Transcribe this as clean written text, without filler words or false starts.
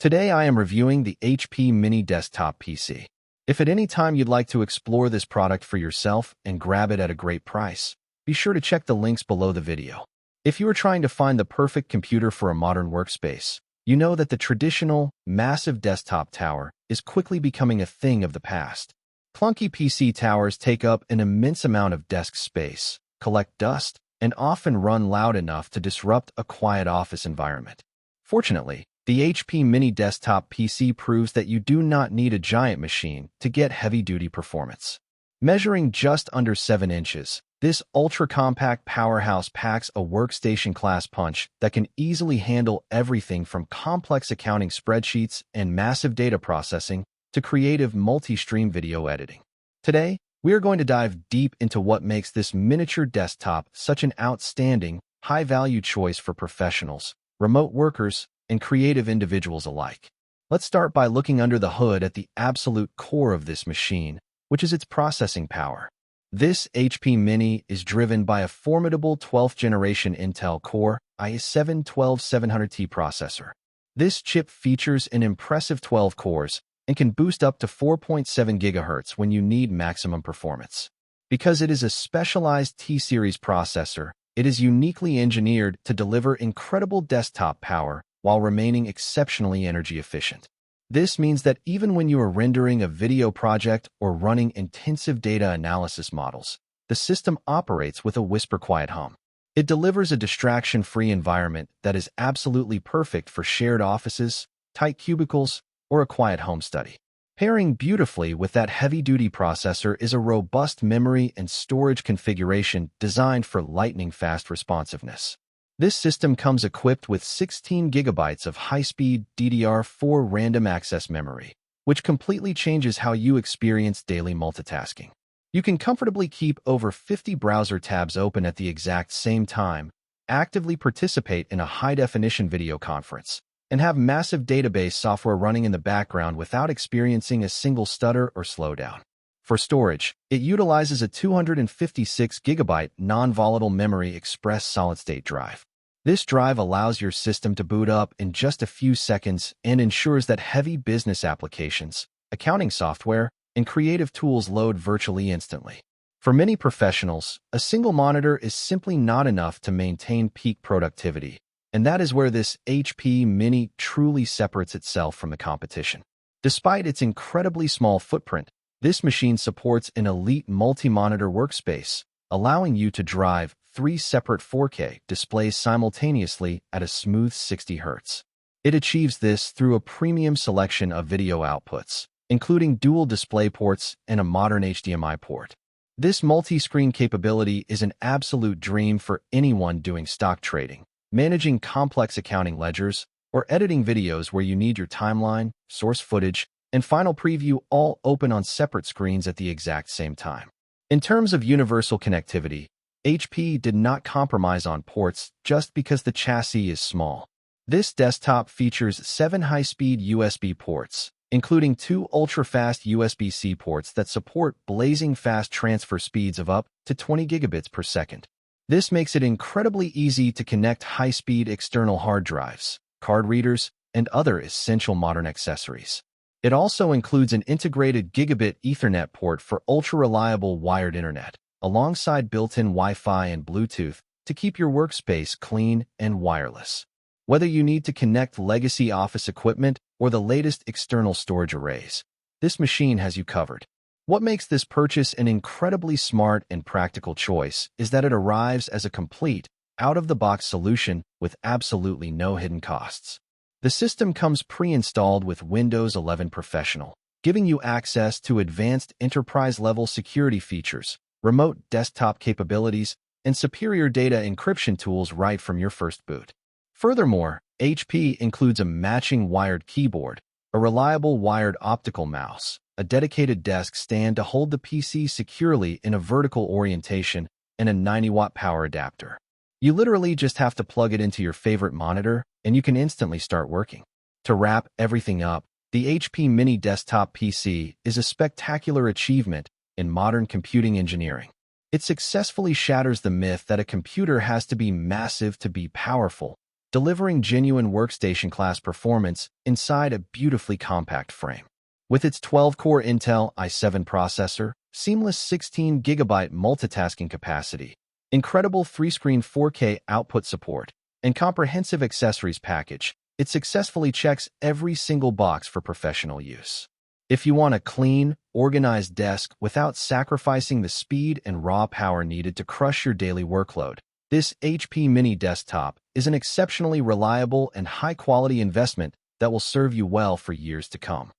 Today I am reviewing the HP Mini Desktop PC. If at any time you'd like to explore this product for yourself and grab it at a great price, be sure to check the links below the video. If you are trying to find the perfect computer for a modern workspace, you know that the traditional, massive desktop tower is quickly becoming a thing of the past. Clunky PC towers take up an immense amount of desk space, collect dust, and often run loud enough to disrupt a quiet office environment. Fortunately, the HP Mini Desktop PC proves that you do not need a giant machine to get heavy-duty performance. Measuring just under 7 inches, this ultra-compact powerhouse packs a workstation-class punch that can easily handle everything from complex accounting spreadsheets and massive data processing to creative multi-stream video editing. Today, we are going to dive deep into what makes this miniature desktop such an outstanding, high-value choice for professionals, remote workers, and creative individuals alike. Let's start by looking under the hood at the absolute core of this machine, which is its processing power. This HP Mini is driven by a formidable 12th generation Intel Core i7-12700T processor. This chip features an impressive 12 cores and can boost up to 4.7 GHz when you need maximum performance. Because it is a specialized T-series processor, it is uniquely engineered to deliver incredible desktop power while remaining exceptionally energy efficient. This means that even when you are rendering a video project or running intensive data analysis models, the system operates with a whisper-quiet hum. It delivers a distraction-free environment that is absolutely perfect for shared offices, tight cubicles, or a quiet home study. Pairing beautifully with that heavy-duty processor is a robust memory and storage configuration designed for lightning-fast responsiveness. This system comes equipped with 16 GB of high-speed DDR4 random access memory, which completely changes how you experience daily multitasking. You can comfortably keep over 50 browser tabs open at the exact same time, actively participate in a high-definition video conference, and have massive database software running in the background without experiencing a single stutter or slowdown. For storage, it utilizes a 256 GB non-volatile memory express solid-state drive. This drive allows your system to boot up in just a few seconds and ensures that heavy business applications, accounting software, and creative tools load virtually instantly. For many professionals, a single monitor is simply not enough to maintain peak productivity, and that is where this HP Mini truly separates itself from the competition. Despite its incredibly small footprint, this machine supports an elite multi-monitor workspace, allowing you to drive 3 separate 4K displays simultaneously at a smooth 60 Hz. It achieves this through a premium selection of video outputs, including dual display ports and a modern HDMI port. This multi-screen capability is an absolute dream for anyone doing stock trading, managing complex accounting ledgers, or editing videos where you need your timeline, source footage, and final preview all open on separate screens at the exact same time. In terms of universal connectivity, HP did not compromise on ports just because the chassis is small. This desktop features 7 high-speed USB ports, including 2 ultra-fast USB-C ports that support blazing fast transfer speeds of up to 20 gigabits per second. This makes it incredibly easy to connect high-speed external hard drives, card readers, and other essential modern accessories. It also includes an integrated gigabit Ethernet port for ultra-reliable wired internet, alongside built-in Wi-Fi and Bluetooth to keep your workspace clean and wireless. Whether you need to connect legacy office equipment or the latest external storage arrays, this machine has you covered. What makes this purchase an incredibly smart and practical choice is that it arrives as a complete, out-of-the-box solution with absolutely no hidden costs. The system comes pre-installed with Windows 11 Professional, giving you access to advanced enterprise-level security features, remote desktop capabilities, and superior data encryption tools right from your first boot. Furthermore, HP includes a matching wired keyboard, a reliable wired optical mouse, a dedicated desk stand to hold the PC securely in a vertical orientation, and a 90-watt power adapter. You literally just have to plug it into your favorite monitor, and you can instantly start working. To wrap everything up, the HP Mini Desktop PC is a spectacular achievement in modern computing engineering. It successfully shatters the myth that a computer has to be massive to be powerful, delivering genuine workstation-class performance inside a beautifully compact frame. With its 12-core Intel i7 processor, seamless 16GB multitasking capacity, incredible 3-screen 4K output support, and comprehensive accessories package, it successfully checks every single box for professional use. If you want a clean, organized desk without sacrificing the speed and raw power needed to crush your daily workload, this HP Mini desktop is an exceptionally reliable and high-quality investment that will serve you well for years to come.